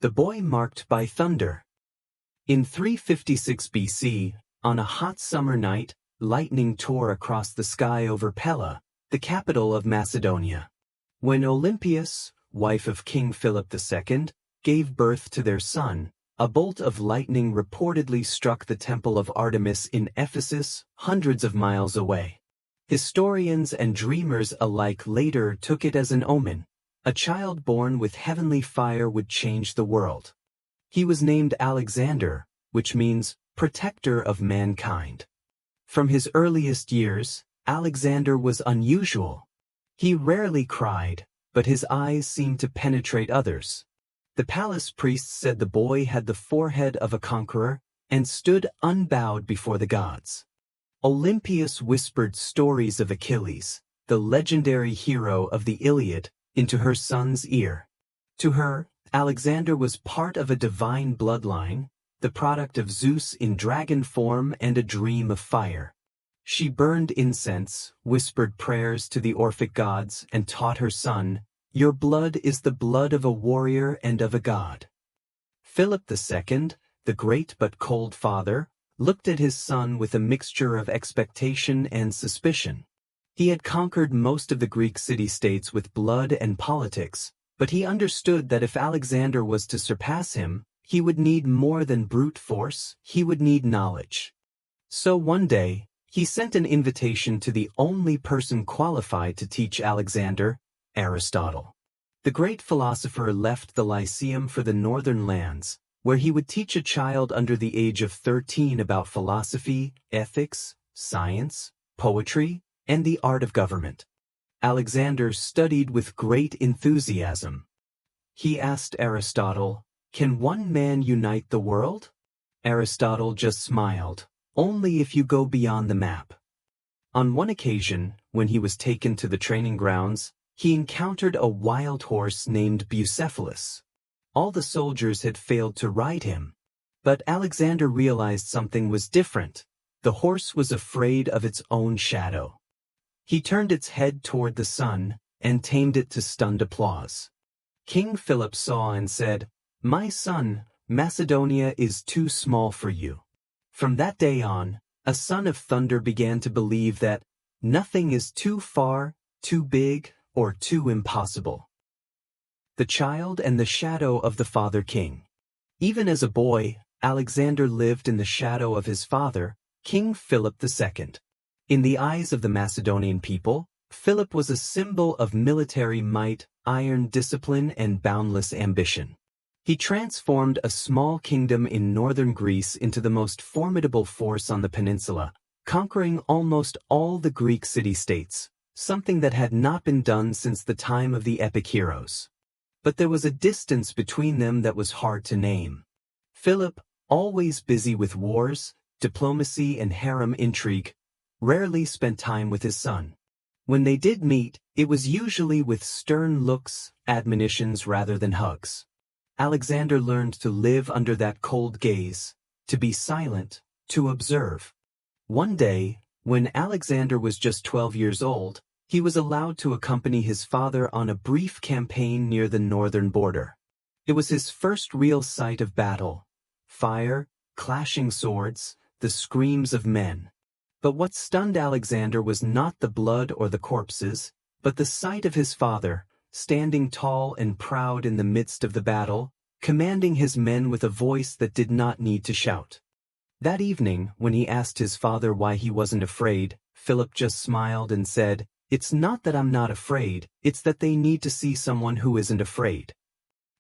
The boy marked by thunder. In 356 BC, on a hot summer night, lightning tore across the sky over Pella, the capital of Macedonia. When Olympias, wife of King Philip II, gave birth to their son, a bolt of lightning reportedly struck the temple of Artemis in Ephesus, hundreds of miles away. Historians and dreamers alike later took it as an omen. A child born with heavenly fire would change the world. He was named Alexander, which means protector of mankind. From his earliest years, Alexander was unusual. He rarely cried, but his eyes seemed to penetrate others. The palace priests said the boy had the forehead of a conqueror and stood unbowed before the gods. Olympias whispered stories of Achilles, the legendary hero of the Iliad, into her son's ear. To her, Alexander was part of a divine bloodline, the product of Zeus in dragon form and a dream of fire. She burned incense, whispered prayers to the Orphic gods, and taught her son, "Your blood is the blood of a warrior and of a god." Philip II, the great but cold father, looked at his son with a mixture of expectation and suspicion. He had conquered most of the Greek city-states with blood and politics, but he understood that if Alexander was to surpass him, he would need more than brute force, he would need knowledge. So one day, he sent an invitation to the only person qualified to teach Alexander, Aristotle. The great philosopher left the Lyceum for the northern lands, where he would teach a child under the age of 13 about philosophy, ethics, science, poetry, and the art of government. Alexander studied with great enthusiasm. He asked Aristotle, "Can one man unite the world?" Aristotle just smiled, "Only if you go beyond the map." On one occasion, when he was taken to the training grounds, he encountered a wild horse named Bucephalus. All the soldiers had failed to ride him. But Alexander realized something was different. The horse was afraid of its own shadow. He turned its head toward the sun and tamed it to stunned applause. King Philip saw and said, "My son, Macedonia is too small for you." From that day on, a son of thunder began to believe that nothing is too far, too big, or too impossible. The child and the shadow of the father king. Even as a boy, Alexander lived in the shadow of his father, King Philip II. In the eyes of the Macedonian people, Philip was a symbol of military might, iron discipline, and boundless ambition. He transformed a small kingdom in northern Greece into the most formidable force on the peninsula, conquering almost all the Greek city-states, something that had not been done since the time of the epic heroes. But there was a distance between them that was hard to name. Philip, always busy with wars, diplomacy, and harem intrigue, rarely spent time with his son. When they did meet, it was usually with stern looks, admonitions rather than hugs. Alexander learned to live under that cold gaze, to be silent, to observe. One day, when Alexander was just 12 years old, he was allowed to accompany his father on a brief campaign near the northern border. It was his first real sight of battle. Fire, clashing swords, the screams of men. But what stunned Alexander was not the blood or the corpses, but the sight of his father, standing tall and proud in the midst of the battle, commanding his men with a voice that did not need to shout. That evening, when he asked his father why he wasn't afraid, Philip just smiled and said, "It's not that I'm not afraid, it's that they need to see someone who isn't afraid."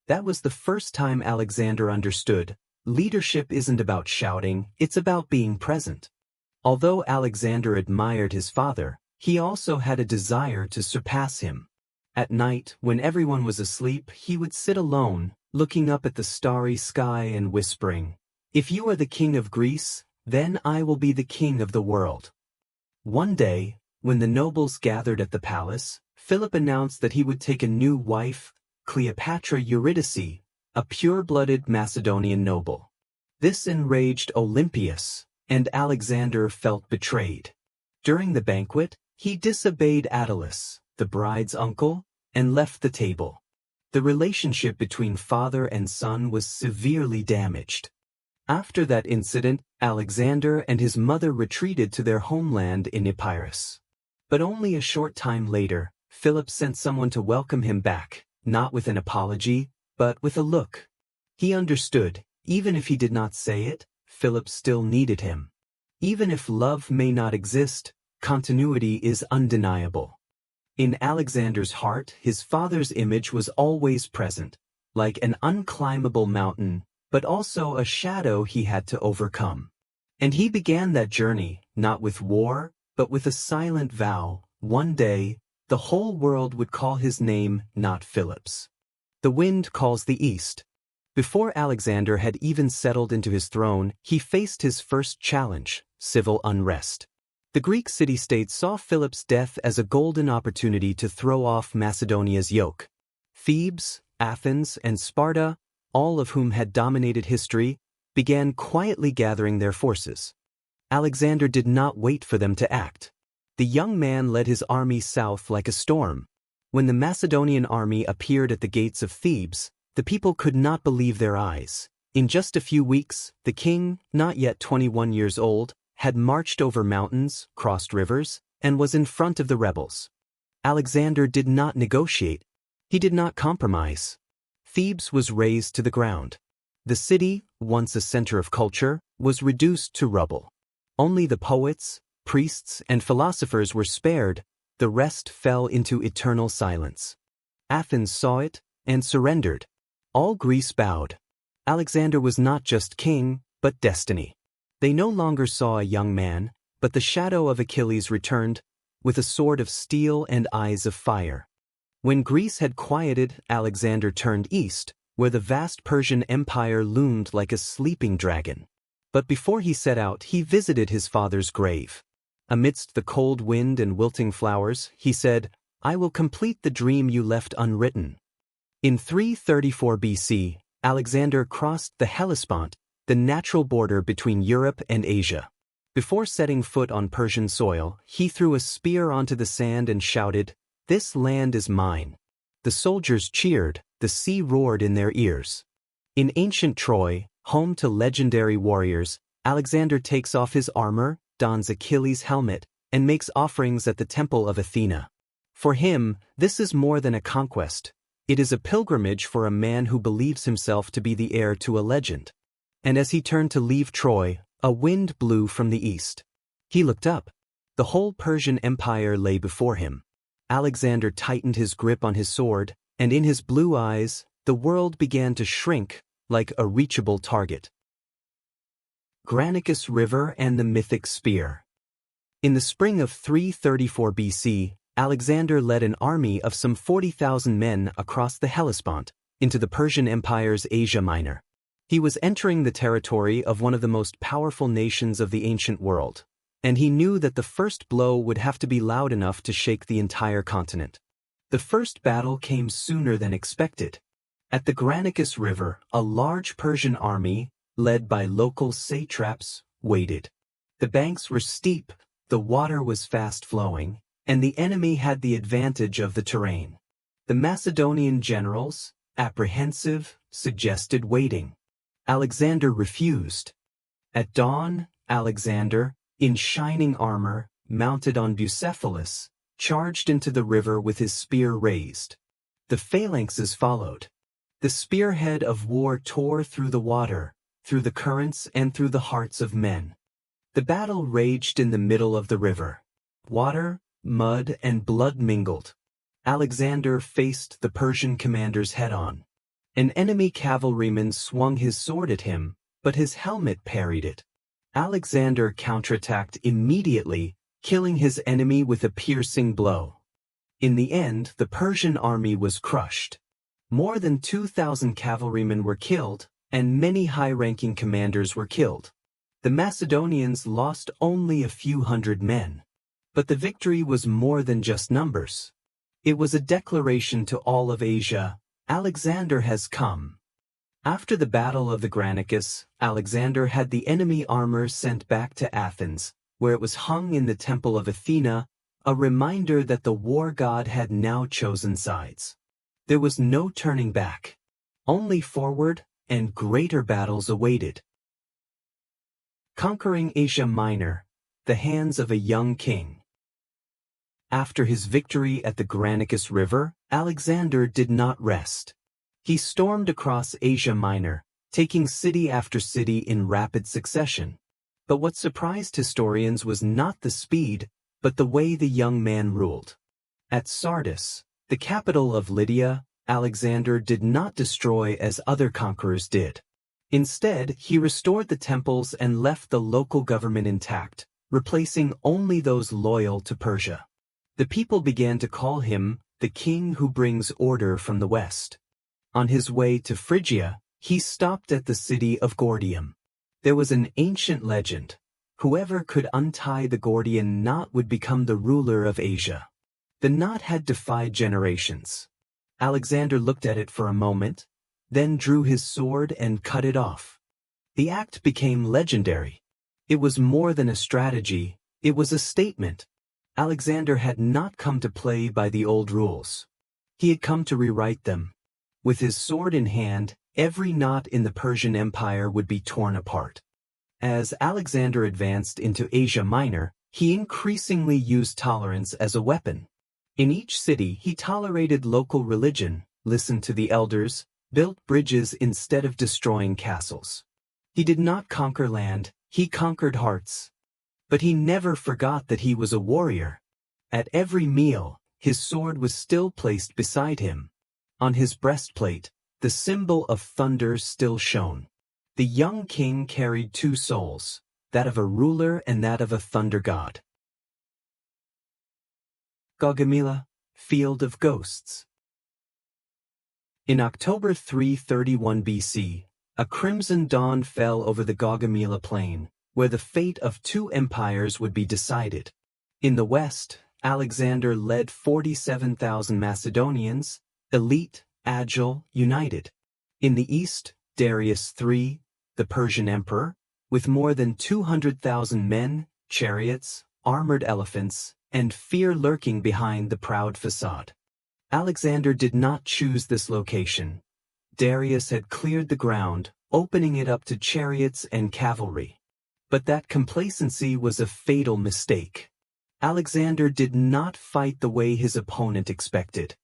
That was the first time Alexander understood, leadership isn't about shouting, it's about being present. Although Alexander admired his father, he also had a desire to surpass him. At night, when everyone was asleep, he would sit alone, looking up at the starry sky and whispering, "If you are the king of Greece, then I will be the king of the world." One day, when the nobles gathered at the palace, Philip announced that he would take a new wife, Cleopatra Eurydice, a pure-blooded Macedonian noble. This enraged Olympias, and Alexander felt betrayed. During the banquet, he disobeyed Attalus, the bride's uncle, and left the table. The relationship between father and son was severely damaged. After that incident, Alexander and his mother retreated to their homeland in Epirus. But only a short time later, Philip sent someone to welcome him back, not with an apology, but with a look. He understood, even if he did not say it, Philip still needed him. Even if love may not exist, continuity is undeniable. In Alexander's heart, his father's image was always present, like an unclimbable mountain, but also a shadow he had to overcome. And he began that journey, not with war, but with a silent vow: one day, the whole world would call his name not Philip's. The wind calls the east. Before Alexander had even settled into his throne, he faced his first challenge: civil unrest. The Greek city-state saw Philip's death as a golden opportunity to throw off Macedonia's yoke. Thebes, Athens, and Sparta, all of whom had dominated history, began quietly gathering their forces. Alexander did not wait for them to act. The young man led his army south like a storm. When the Macedonian army appeared at the gates of Thebes, the people could not believe their eyes. In just a few weeks, the king, not yet 21 years old, had marched over mountains, crossed rivers, and was in front of the rebels. Alexander did not negotiate. He did not compromise. Thebes was razed to the ground. The city, once a center of culture, was reduced to rubble. Only the poets, priests, and philosophers were spared. The rest fell into eternal silence. Athens saw it and surrendered. All Greece bowed. Alexander was not just king, but destiny. They no longer saw a young man, but the shadow of Achilles returned, with a sword of steel and eyes of fire. When Greece had quieted, Alexander turned east, where the vast Persian Empire loomed like a sleeping dragon. But before he set out, he visited his father's grave. Amidst the cold wind and wilting flowers, he said, "I will complete the dream you left unwritten." In 334 BC, Alexander crossed the Hellespont, the natural border between Europe and Asia. Before setting foot on Persian soil, he threw a spear onto the sand and shouted, "This land is mine." The soldiers cheered, the sea roared in their ears. In ancient Troy, home to legendary warriors, Alexander takes off his armor, dons Achilles' helmet, and makes offerings at the temple of Athena. For him, this is more than a conquest. It is a pilgrimage for a man who believes himself to be the heir to a legend. And as he turned to leave Troy, a wind blew from the east. He looked up. The whole Persian Empire lay before him. Alexander tightened his grip on his sword, and in his blue eyes, the world began to shrink, like a reachable target. Granicus River and the Mythic Spear. In the spring of 334 BC, Alexander led an army of some 40,000 men across the Hellespont, into the Persian Empire's Asia Minor. He was entering the territory of one of the most powerful nations of the ancient world, and he knew that the first blow would have to be loud enough to shake the entire continent. The first battle came sooner than expected. At the Granicus River, a large Persian army, led by local satraps, waited. The banks were steep, the water was fast-flowing, and the enemy had the advantage of the terrain. The Macedonian generals, apprehensive, suggested waiting. Alexander refused. At dawn, Alexander, in shining armor, mounted on Bucephalus, charged into the river with his spear raised. The phalanxes followed. The spearhead of war tore through the water, through the currents and through the hearts of men. The battle raged in the middle of the river. Water, mud, and blood mingled. Alexander faced the Persian commanders head-on. An enemy cavalryman swung his sword at him, but his helmet parried it. Alexander counterattacked immediately, killing his enemy with a piercing blow. In the end, the Persian army was crushed. More than 2,000 cavalrymen were killed, and many high-ranking commanders were killed. The Macedonians lost only a few hundred men. But the victory was more than just numbers. It was a declaration to all of Asia: Alexander has come. After the Battle of the Granicus, Alexander had the enemy armor sent back to Athens, where it was hung in the temple of Athena, a reminder that the war god had now chosen sides. There was no turning back. Only forward, and greater battles awaited. Conquering Asia Minor, the hands of a young king. After his victory at the Granicus River, Alexander did not rest. He stormed across Asia Minor, taking city after city in rapid succession. But what surprised historians was not the speed, but the way the young man ruled. At Sardis, the capital of Lydia, Alexander did not destroy as other conquerors did. Instead, he restored the temples and left the local government intact, replacing only those loyal to Persia. The people began to call him the king who brings order from the west. On his way to Phrygia, he stopped at the city of Gordium. There was an ancient legend. Whoever could untie the Gordian knot would become the ruler of Asia. The knot had defied generations. Alexander looked at it for a moment, then drew his sword and cut it off. The act became legendary. It was more than a strategy, it was a statement. Alexander had not come to play by the old rules. He had come to rewrite them. With his sword in hand, every knot in the Persian Empire would be torn apart. As Alexander advanced into Asia Minor, he increasingly used tolerance as a weapon. In each city, he tolerated local religion, listened to the elders, built bridges instead of destroying castles. He did not conquer land, he conquered hearts. But he never forgot that he was a warrior. At every meal, his sword was still placed beside him. On his breastplate, the symbol of thunder still shone. The young king carried two souls, that of a ruler and that of a thunder god. Gaugamela, Field of Ghosts. In October 331 BC, a crimson dawn fell over the Gaugamela plain, where the fate of two empires would be decided. In the west, Alexander led 47,000 Macedonians, elite, agile, united. In the east, Darius III, the Persian emperor, with more than 200,000 men, chariots, armored elephants, and fear lurking behind the proud facade. Alexander did not choose this location. Darius had cleared the ground, opening it up to chariots and cavalry. But that complacency was a fatal mistake. Alexander did not fight the way his opponent expected.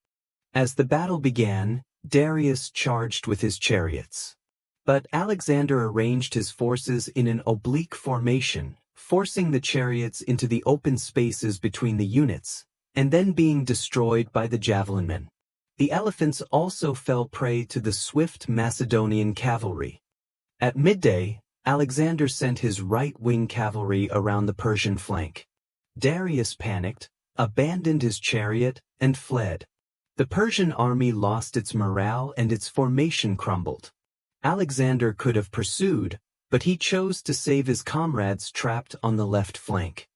As the battle began, Darius charged with his chariots. But Alexander arranged his forces in an oblique formation, forcing the chariots into the open spaces between the units, and then being destroyed by the javelinmen. The elephants also fell prey to the swift Macedonian cavalry. At midday, Alexander sent his right-wing cavalry around the Persian flank. Darius panicked, abandoned his chariot, and fled. The Persian army lost its morale and its formation crumbled. Alexander could have pursued, but he chose to save his comrades trapped on the left flank.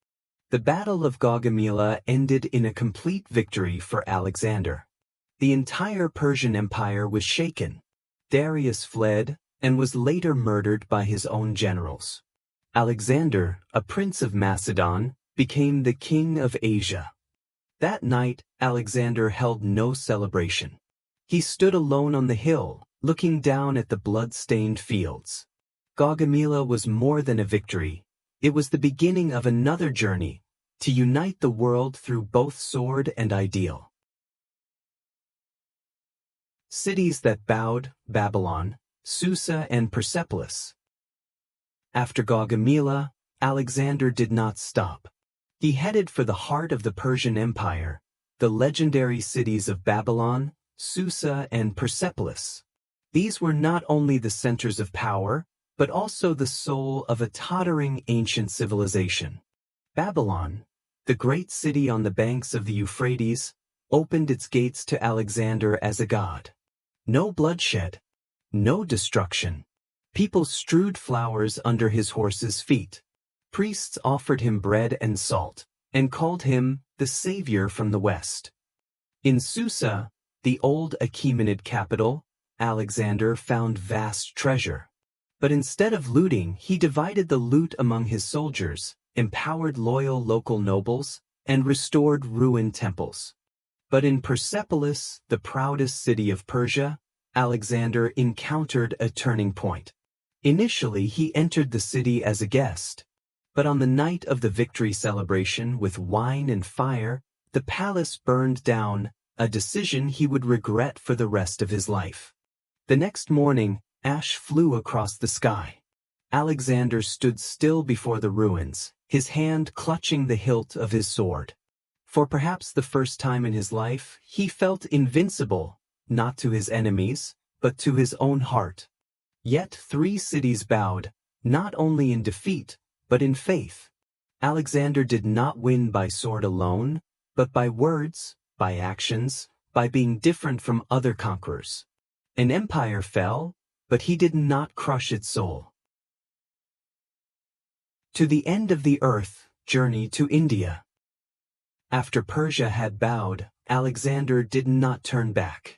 The Battle of Gaugamela ended in a complete victory for Alexander. The entire Persian Empire was shaken. Darius fled, and was later murdered by his own generals. Alexander, a prince of Macedon, became the king of Asia. That night, Alexander held no celebration. He stood alone on the hill, looking down at the blood-stained fields. Gaugamela was more than a victory. It was the beginning of another journey, to unite the world through both sword and ideal. Cities that bowed, Babylon, Susa and Persepolis. After Gaugamela, Alexander did not stop. He headed for the heart of the Persian Empire, the legendary cities of Babylon, Susa and Persepolis. These were not only the centers of power, but also the soul of a tottering ancient civilization. Babylon, the great city on the banks of the Euphrates, opened its gates to Alexander as a god. No bloodshed, no destruction. People strewed flowers under his horse's feet. Priests offered him bread and salt, and called him the savior from the west. In Susa, the old Achaemenid capital, Alexander found vast treasure. But instead of looting, he divided the loot among his soldiers, empowered loyal local nobles, and restored ruined temples. But in Persepolis, the proudest city of Persia, Alexander encountered a turning point. Initially, he entered the city as a guest. But on the night of the victory celebration with wine and fire, the palace burned down, a decision he would regret for the rest of his life. The next morning, ash flew across the sky. Alexander stood still before the ruins, his hand clutching the hilt of his sword. For perhaps the first time in his life, he felt invincible, not to his enemies, but to his own heart. Yet 3 cities bowed, not only in defeat, but in faith. Alexander did not win by sword alone, but by words, by actions, by being different from other conquerors. An empire fell, but he did not crush its soul. To the end of the earth, journey to India. After Persia had bowed, Alexander did not turn back.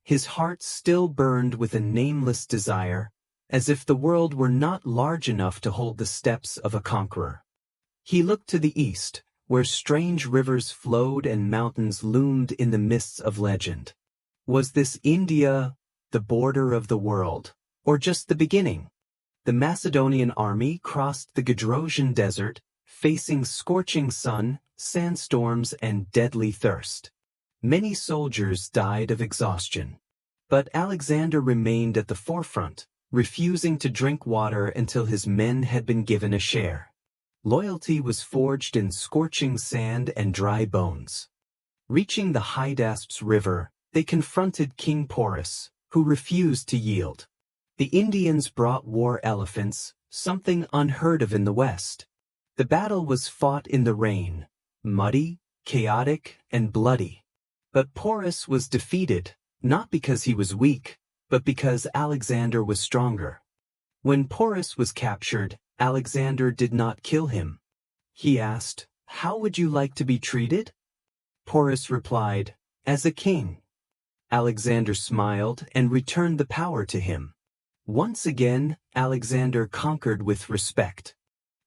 His heart still burned with a nameless desire, as if the world were not large enough to hold the steps of a conqueror. He looked to the east, where strange rivers flowed and mountains loomed in the mists of legend. Was this India, the border of the world, or just the beginning? The Macedonian army crossed the Gedrosian desert, facing scorching sun, sandstorms, and deadly thirst. Many soldiers died of exhaustion. But Alexander remained at the forefront, refusing to drink water until his men had been given a share. Loyalty was forged in scorching sand and dry bones. Reaching the Hydaspes River, they confronted King Porus, who refused to yield. The Indians brought war elephants, something unheard of in the West. The battle was fought in the rain, muddy, chaotic, and bloody. But Porus was defeated, not because he was weak, but because Alexander was stronger. When Porus was captured, Alexander did not kill him. He asked, "How would you like to be treated?" Porus replied, "As a king." Alexander smiled and returned the power to him. Once again, Alexander conquered with respect.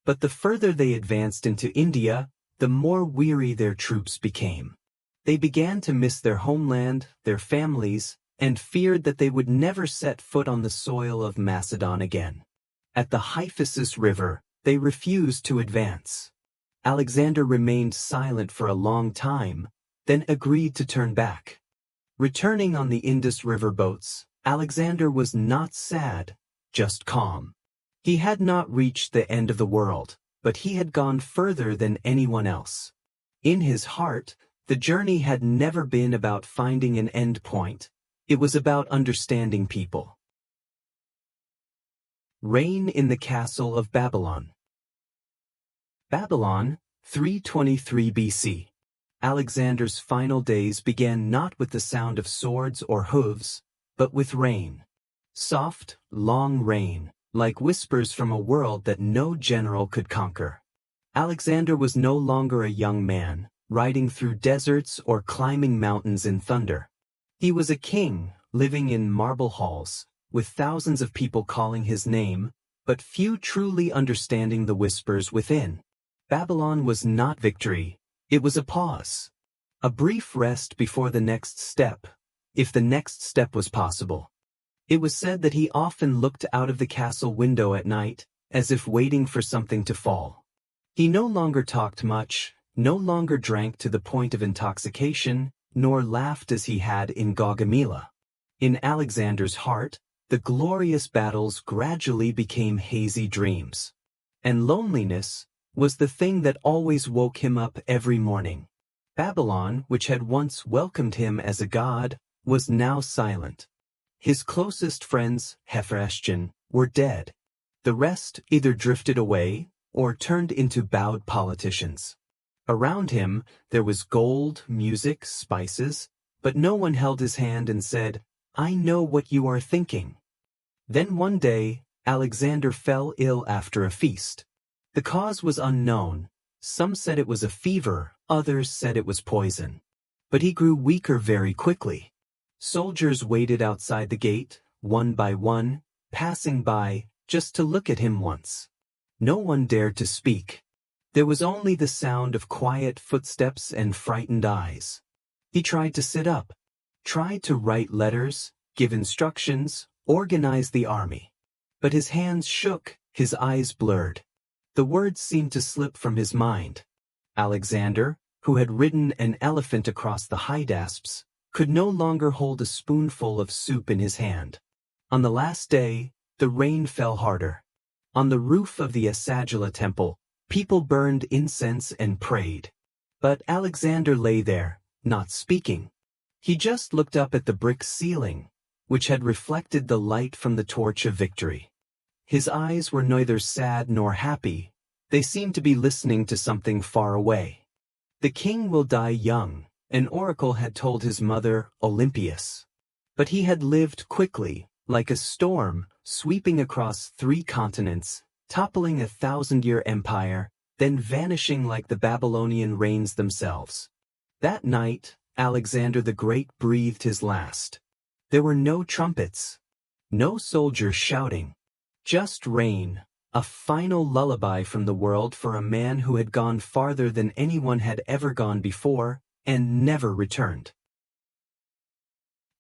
But the further they advanced into India, the more weary their troops became. They began to miss their homeland, their families, and feared that they would never set foot on the soil of Macedon again. At the Hyphasis River, they refused to advance. Alexander remained silent for a long time, then agreed to turn back. Returning on the Indus River boats, Alexander was not sad, just calm. He had not reached the end of the world, but he had gone further than anyone else. In his heart, the journey had never been about finding an end point. It was about understanding people. Reign in the Castle of Babylon. Babylon, 323 BC. Alexander's final days began not with the sound of swords or hooves, but with rain. Soft, long rain, like whispers from a world that no general could conquer. Alexander was no longer a young man, riding through deserts or climbing mountains in thunder. He was a king, living in marble halls, with thousands of people calling his name, but few truly understanding the whispers within. Babylon was not victory, it was a pause. A brief rest before the next step, if the next step was possible. It was said that he often looked out of the castle window at night, as if waiting for something to fall. He no longer talked much, no longer drank to the point of intoxication, nor laughed as he had in Gaugamela. In Alexander's heart, the glorious battles gradually became hazy dreams. And loneliness was the thing that always woke him up every morning. Babylon, which had once welcomed him as a god, was now silent. His closest friends, Hephaestion, were dead. The rest either drifted away or turned into bowed politicians. Around him, there was gold, music, spices, but no one held his hand and said, "I know what you are thinking." Then one day, Alexander fell ill after a feast. The cause was unknown. Some said it was a fever, others said it was poison. But he grew weaker very quickly. Soldiers waited outside the gate, one by one, passing by, just to look at him once. No one dared to speak. There was only the sound of quiet footsteps and frightened eyes. He tried to sit up, tried to write letters, give instructions, organize the army. But his hands shook, his eyes blurred. The words seemed to slip from his mind. Alexander, who had ridden an elephant across the Hydaspes, could no longer hold a spoonful of soup in his hand. On the last day, the rain fell harder. On the roof of the Asagila temple, people burned incense and prayed. But Alexander lay there, not speaking. He just looked up at the brick ceiling, which had reflected the light from the torch of victory. His eyes were neither sad nor happy. They seemed to be listening to something far away. The king will die young, an oracle had told his mother, Olympias. But he had lived quickly, like a storm, sweeping across 3 continents, toppling a 1,000-year empire, then vanishing like the Babylonian rains themselves. That night, Alexander the Great breathed his last. There were no trumpets, no soldiers shouting, just rain, a final lullaby from the world for a man who had gone farther than anyone had ever gone before, and never returned.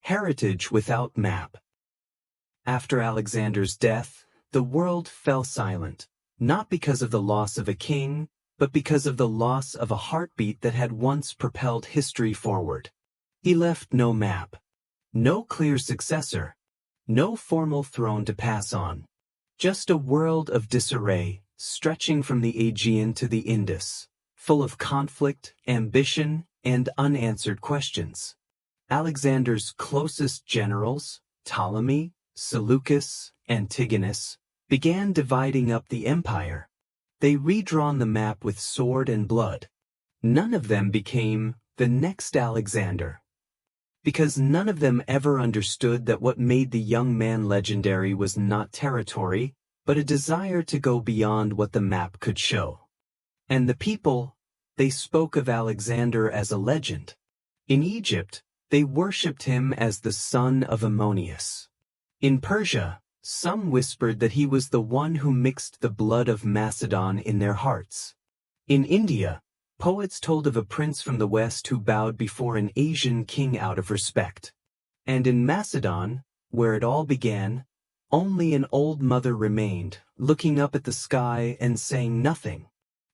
Heritage without map. After Alexander's death, the world fell silent, not because of the loss of a king, but because of the loss of a heartbeat that had once propelled history forward. He left no map, no clear successor, no formal throne to pass on. Just a world of disarray, stretching from the Aegean to the Indus, full of conflict, ambition, and unanswered questions. Alexander's closest generals, Ptolemy, Seleucus, Antigonus, began dividing up the empire. They redrawn the map with sword and blood. None of them became the next Alexander, because none of them ever understood that what made the young man legendary was not territory, but a desire to go beyond what the map could show. And the people, they spoke of Alexander as a legend. In Egypt, they worshipped him as the son of Ammonius. In Persia, some whispered that he was the one who mixed the blood of Macedon in their hearts. In India, poets told of a prince from the west who bowed before an Asian king out of respect. And in Macedon, where it all began, only an old mother remained, looking up at the sky and saying nothing.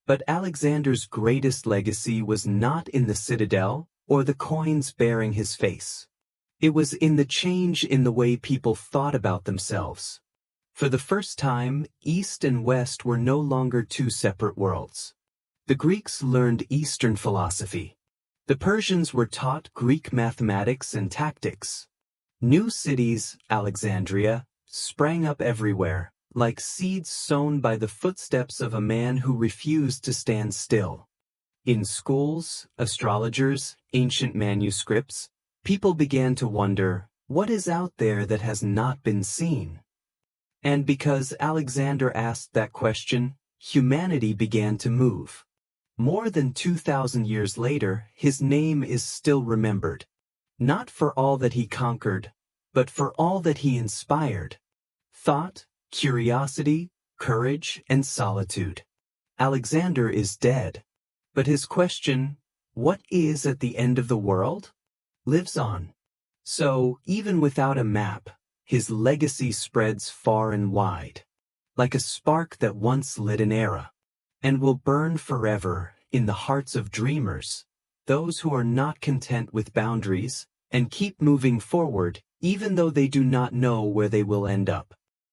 But Alexander's greatest legacy was not in the citadel or the coins bearing his face. It was in the change in the way people thought about themselves. For the first time, East and West were no longer 2 separate worlds. The Greeks learned Eastern philosophy. The Persians were taught Greek mathematics and tactics. New cities, Alexandria, sprang up everywhere, like seeds sown by the footsteps of a man who refused to stand still. In schools, astrologers, ancient manuscripts, people began to wonder, what is out there that has not been seen? And because Alexander asked that question, humanity began to move. More than 2,000 years later, his name is still remembered. Not for all that he conquered, but for all that he inspired. Thought, curiosity, courage, and solitude. Alexander is dead. But his question, what is at the end of the world? Lives on. So, even without a map, his legacy spreads far and wide, like a spark that once lit an era, and will burn forever in the hearts of dreamers, those who are not content with boundaries, and keep moving forward, even though they do not know where they will end up.